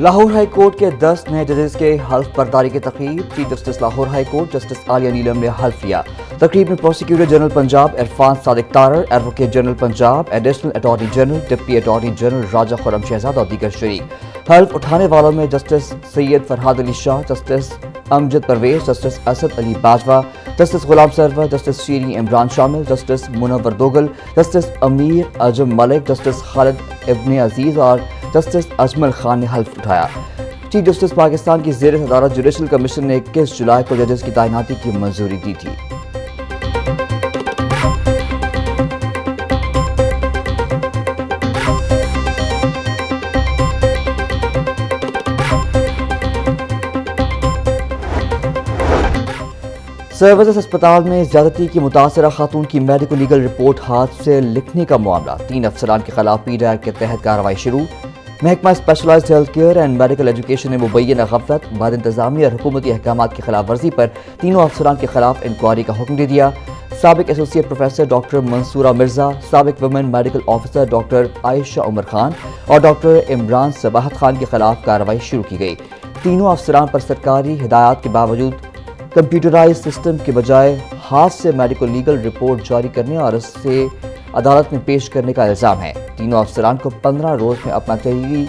Lahore high court کے 10 نئے ججز کے حلف برداری کی تقریب chief justice Lahore high court justice Aliya Neelum نے حلف لیا۔ تقریب میں prosecutor general Punjab Irfan Sadiq Tarar, advocate general Punjab, additional attorney general, deputy attorney general Raja Khurram Shahzad اور دیگر شریک۔ حلف اٹھانے والوں میں justice Syed Farhad Ali Shah, justice Amjad Parvez, justice Asad Ali Bajwa, justice Ghulam Sarwar, justice Shireen Imran شامل، justice Munawar Duggal, justice Amir Azam Malik, justice خالد ابن عزیز اور جسٹس اجمل خان نے حلف اٹھایا۔ چیف جسٹس پاکستان کی زیر صدارت جوڈیشل کمیشن نے 21 جولائی کو ججز کی تعیناتی کی منظوری دی تھی۔ سروسز اسپتال میں زیادتی کی متاثرہ خاتون کی میڈیکو لیگل رپورٹ ہاتھ سے لکھنے کا معاملہ، 3 افسران کے خلاف پی ڈی ایکٹ کے تحت کارروائی شروع۔ محکمہ specialised health care and medical education نے مبینہ غفلت، بد انتظامی اور حکومتی احکامات کی خلاف ورزی پر تینوں افسران کے خلاف انکوائری کا حکم دے دیا۔ سابق ایسوسی ایٹ پروفیسر ڈاکٹر منصورہ مرزا، سابق ویمن میڈیکل آفیسر ڈاکٹر عائشہ عمر خان اور ڈاکٹر عمران صباحت خان کے خلاف کارروائی شروع کی گئی۔ تینوں افسران پر سرکاری ہدایات کے باوجود کمپیوٹرائز سسٹم کے بجائے ہاتھ سے میڈیکل لیگل رپورٹ جاری کرنے اور اسے عدالت میں پیش کرنے کا الزام ہے۔ تینوں افسران کو 15 روز میں اپنا تحریری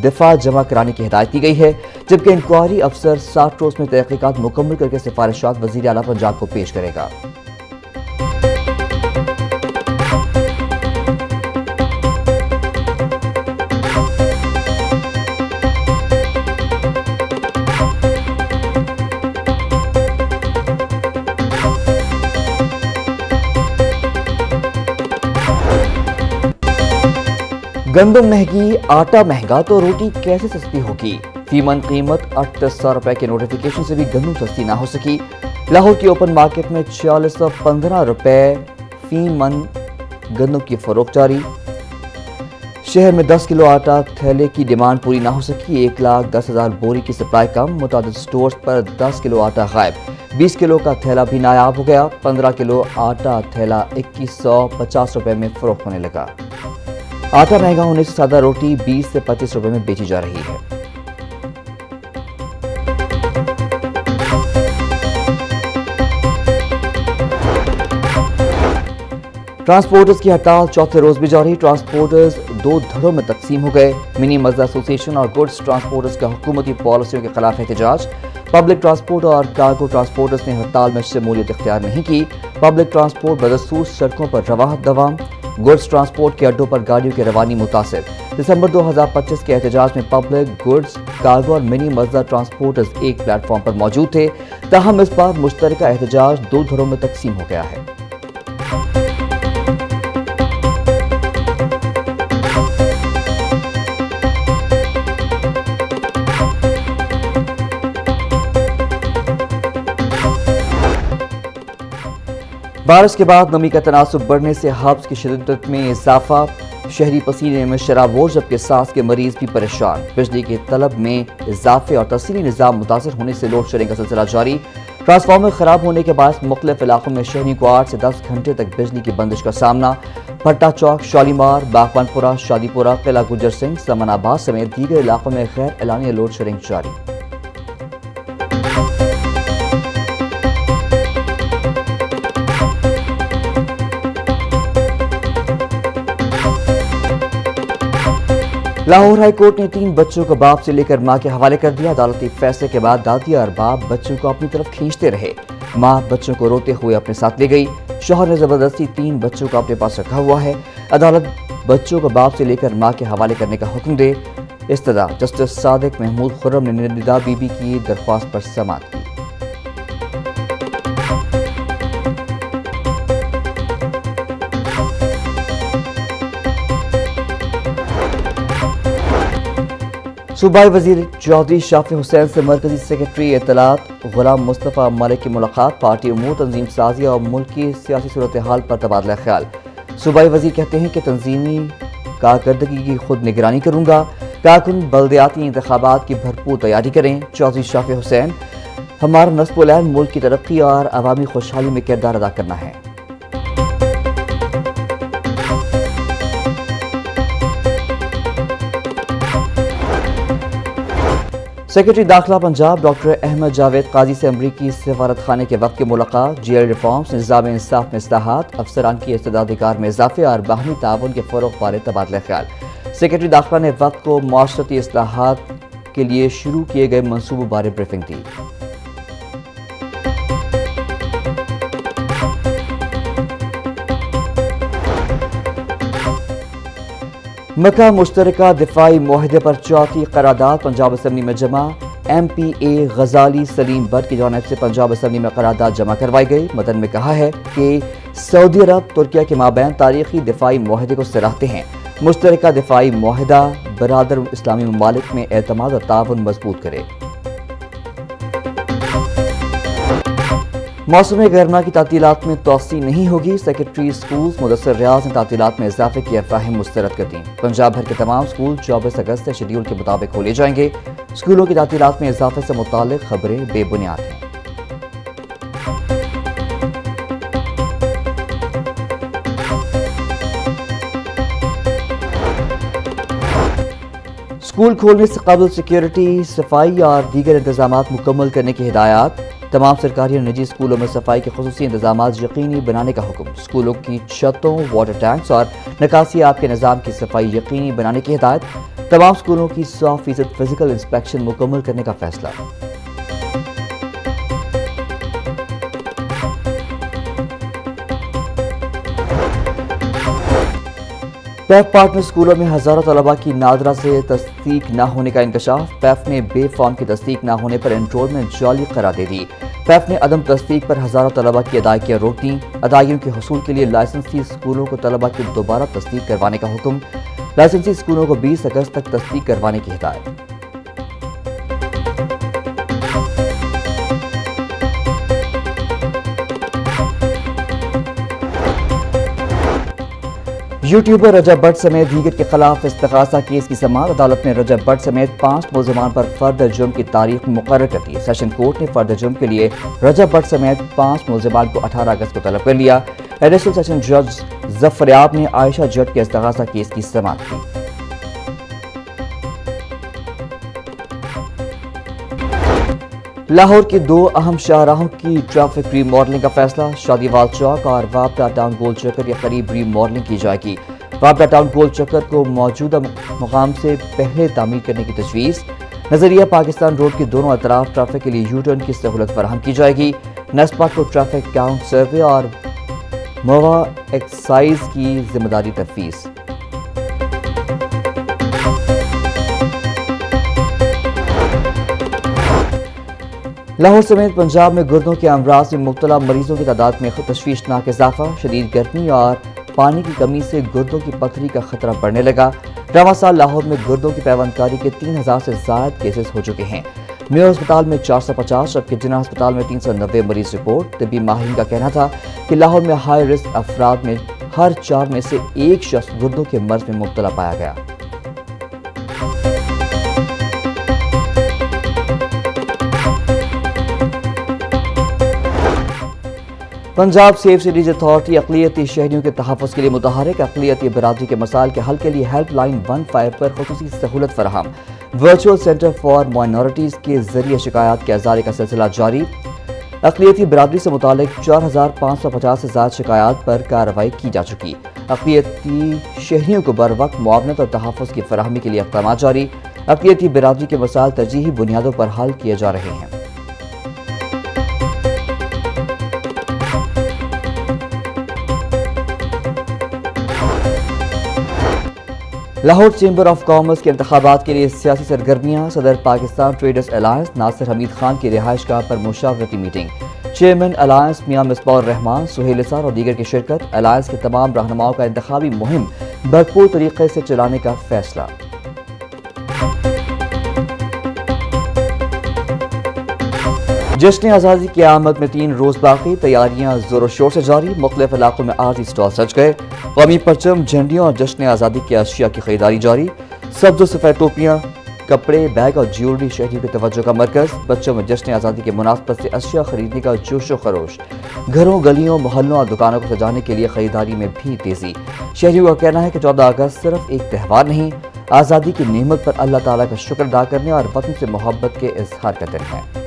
دفاع جمع کرانے کی ہدایت دی گئی ہے، جبکہ انکوائری افسر 60 روز میں تحقیقات مکمل کر کے سفارشات وزیر اعلیٰ پنجاب کو پیش کرے گا۔ گندم مہنگی، آٹا مہنگا تو روٹی کیسے سستی ہوگی؟ فی من قیمت 3800 روپے کے نوٹیفیکیشن سے بھی گندم سستی نہ ہو سکی۔ لاہور کی اوپن مارکیٹ میں 4615 روپے فی من گندم کی فروخت جاری۔ شہر میں 10 کلو آٹا تھیلے کی ڈیمانڈ پوری نہ ہو سکی، 1,10,000 بوری کی سپلائی کم، متعدد سٹورز پر 10 کلو آٹا غائب، 20 کلو کا تھیلا بھی نایاب ہو گیا، 15 کلو آٹا تھیلا 2150 روپے میں فروخت ہونے لگا۔ آٹا مہنگا ہونے سے سادہ روٹی 20 سے 25 روپے میں بیچی جا رہی ہے۔ ٹرانسپورٹرز کی ہڑتال چوتھے روز بھی جاری، ٹرانسپورٹرز 2 دھڑوں میں تقسیم ہو گئے۔ منی مزدا ایسوسی ایشن اور گڈز ٹرانسپورٹرز کا حکومتی پالیسیوں کے خلاف احتجاج، پبلک ٹرانسپورٹ اور کارگو ٹرانسپورٹرز نے ہڑتال میں شمولیت اختیار نہیں کی، پبلک ٹرانسپورٹ بدستور سڑکوں پر رواں دوام، گڈز ٹرانسپورٹ کے اڈوں پر گاڑیوں کی روانی متاثر۔ دسمبر 2025 کے احتجاج میں پبلک، گڈز، کارگو اور منی مزدا ٹرانسپورٹرز ایک پلیٹ فارم پر موجود تھے، تاہم اس بار مشترکہ احتجاج 2 دھڑوں میں تقسیم ہو گیا ہے۔ بارش کے بعد نمی کا تناسب بڑھنے سے حبس کی شدت میں اضافہ، شہری پسینے میں شرابور جبکہ سانس کے مریض بھی پریشان، بجلی کے طلب میں اضافے اور ترسیلی نظام متاثر ہونے سے لوڈ شیڈنگ کا سلسلہ جاری، ٹرانسفارمر خراب ہونے کے باعث مختلف علاقوں میں شہریوں کو 8 سے 10 گھنٹے تک بجلی کی بندش کا سامنا، بھٹا چوک، شالیمار، باغبان پورہ، شادی پورہ، قلعہ گجر سنگھ، سمن آباد سمیت دیگر علاقوں میں غیر اعلانیہ لوڈ شیڈنگ جاری۔ لاہور ہائی کورٹ نے 3 بچوں کو باپ سے لے کر ماں کے حوالے کر دیا، عدالتی فیصلے کے بعد دادی اور باپ بچوں کو اپنی طرف کھینچتے رہے، ماں بچوں کو روتے ہوئے اپنے ساتھ لے گئی، شوہر نے زبردستی 3 بچوں کو اپنے پاس رکھا ہوا ہے، عدالت بچوں کو باپ سے لے کر ماں کے حوالے کرنے کا حکم دے۔ استدعا جسٹس صادق محمود خرم نے ندا بی بی کی درخواست پر سماعت کی۔ صوبائی وزیر چودھری شافی حسین سے مرکزی سیکرٹری اطلاعات غلام مصطفیٰ ملک کی ملاقات، پارٹی امور، تنظیم سازی اور ملک کی سیاسی صورتحال پر تبادلہ خیال۔ صوبائی وزیر کہتے ہیں کہ تنظیمی کارکردگی کی خود نگرانی کروں گا، کارکن بلدیاتی انتخابات کی بھرپور تیاری کریں۔ چودھری شافی حسین: ہمارا نصب العین ملک کی ترقی اور عوامی خوشحالی میں کردار ادا کرنا ہے۔ सेक्रेटरी दाखिला पंजाब डॉक्टर अहमद जावेद काजी से अमरीकी सफारत खाने के वक्त की मुलाकात, जेल रिफॉर्म्स, निज़ाम इंसाफ में इस्लाहात, अफसरान की इस्तेदादी कार में इजाफे और बाहमी ताउन के फ़रोग़ बारे तबादला ख्याल। सेक्रेटरी दाखिला ने वक्त को माशरती इस्लाहात के लिए शुरू किए गए मंसूबों बारे ब्रीफिंग दी। मक्का मुश्तरका दिफाई मुआहदे पर चौथी करारदाद पंजाब असम्बली में जमा। MPA गजाली सलीम बट की जानिब से पंजाब असम्बली में करारदाद जमा करवाई गई। मतन में कहा है कि सऊदी अरब तुर्किया के माबैन तारीखी दिफाई मुआहदे को सराहते हैं। मुश्तरका दिफाई मुआहदा बरादर इस्लामी ममालिक में एतमाद और ताउन मजबूत करे। मौसम गर्मा की तातीलात में तोसी नहीं होगी। सेक्रेटरी स्कूल मुदस्सर रियाज ने तातीलात में इजाफे की अफवाहें मुस्तरद कर दी। पंजाब भर के तमाम स्कूल 24 अगस्त से शेड्यूल के मुताबिक खोले जाएंगे। स्कूलों की तातीलात में इजाफे से मुताल्लिक खबरें बेबुनियाद हैं। स्कूल खोलने से कबल सिक्योरिटी, सफाई और दीगर इंतजामात मुकम्मल करने की हिदायत। तमाम सरकारी और निजी स्कूलों में सफाई के खुसूसी इंतजामात यकीनी बनाने का हुक्म। स्कूलों की छतों, वाटर टैंक्स और निकासी आब के निज़ाम की सफाई यकीनी बनाने की हिदायत। तमाम स्कूलों की 100% फिजिकल इंस्पेक्शन मुकम्मल करने का फैसला। पैफ पार्टनर स्कूलों में हजारों तलबा की नादरा से तस्दीक न होने का इंकशाफ। पैफ ने बे फॉर्म की तस्दीक न होने पर एनरोलमेंट जाली करार दे दी। पैफ ने अदम तस्दीक पर हजारों तलबा की अदायगियां रोक दी। अदायगियों के हसूल के लिए लाइसेंसी स्कूलों को तलबा की दोबारा तस्दीक करवाने का हुक्म। लाइसेंसी स्कूलों को 20 अगस्त तक तस्दीक करवाने की हिदायत। यूट्यूबर रजब भट्ट समेत दीगर के खिलाफ इस्तग़ासा केस की समाअत। अदालत ने रजब भट्ट समेत 5 मुलज़िमान पर फर्द जुर्म की तारीख मुकर्रर कर दी। सेशन कोर्ट ने फर्द जुर्म के लिए रजब भट्ट समेत 5 मुलज़िमान को 18 अगस्त को तलब कर लिया। एडिशनल सेशन जज ज़फ़रयाब ने आयशा जट के इस्तग़ासा केस की समाअत की। लाहौर की 2 अहम शाहराहों की ट्रैफिक रीमॉडलिंग का फैसला। शादीवाल चौक और वापडा टाउन गोल चक्कर के करीब रीमॉडलिंग की जाएगी। वापडा टाउन गोल चक्कर को मौजूदा मुकाम से पहले तामीर करने की तजवीज़। नजरिया पाकिस्तान रोड के दोनों अतराफ ट्रैफिक के लिए यू-टर्न की सहूलत फराहम की जाएगी। नस्पा को ट्रैफिक काउंट सर्वे और मवा एक्साइज की जिम्मेदारी तफवीज़। लाहौर समेत पंजाब में गुर्दों के अमराज में मुब्तला मरीजों की तादाद में तशवीशनाक इजाफा। शदीद गर्मी और पानी की कमी से गुर्दों की पथरी का खतरा बढ़ने लगा। रवां साल लाहौर में गुर्दों की पैवंदकारी के 3000 से ज़ायद केसेस हो चुके हैं। मेयो अस्पताल में 450 जबकि जिना अस्पताल में 390 मरीज रिपोर्ट। तबी माहिरीन का कहना था कि लाहौर में हाई रिस्क अफराद में हर 4 में से 1 शख्स गुर्दों के मर्ज में मुब्तला पाया गया। पंजाब सेफ सिटीज अथॉरिटी अक़लियती शहरियों के तहफ़्फ़ुज़ के लिए मुतहर्रिक। अक़लियती बरादरी के मसाइल के हल के लिए हेल्पलाइन 15 पर ख़ुसूसी सहूलत फराहम। वर्चुअल सेंटर फॉर माइनॉरिटीज़ के जरिए शिकायत के अज़ारे का सिलसिला जारी। अक़लियती बरादरी से मुतालिक 4550 से ज़्यादा शिकायत पर कार्रवाई की जा चुकी। अक़लियती शहरियों को बर वक्त मुआवनत और तहफ़्फ़ुज़ की फराहमी के लिए इक़दाम जारी। अक़लियती बरादरी के मसाइल तरजीही बुनियादों पर हल किए जा रहे हैं। लाहौर चैम्बर ऑफ कॉमर्स के इंतखाबात के लिए सियासी सरगर्मियां। सदर पाकिस्तान ट्रेडर्स अलायंस नासिर हमीद खान की रिहाइशगाह पर मुशावरती मीटिंग। चेयरमैन अलायंस मियां मिसबाह रहमान, सुहेल निसार और दीगर की शिरकत। अलायंस के तमाम रहनुमाओं का इंतखाबी मुहिम भरपूर तरीके से चलाने का फैसला। जश्न आज़ादी की आमद में 3 रोज बाकी। तैयारियां जोरों शोर से जारी। मुख्तलिफ इलाकों में आरती स्टॉल सज गए। कौमी परचम, झंडियों और जश्न आज़ादी की अशिया की खरीदारी जारी। सब्ज और सफ़ेद टोपियां, कपड़े, बैग और ज्वेलरी शहरियों की तवज्जो का मरकज। बच्चों में जश्न आज़ादी के मुनासबत से अशिया खरीदने का जोश व खरोश। घरों, गलियों, मोहल्लों और दुकानों को सजाने के लिए खरीदारी में भी तेजी। शहरियों का कहना है कि 14 अगस्त सिर्फ एक त्यौहार नहीं آزادی کی نعمت پر اللہ تعالیٰ کا شکر ادا کرنے اور وطن سے محبت کے اظہار کا دن ہے۔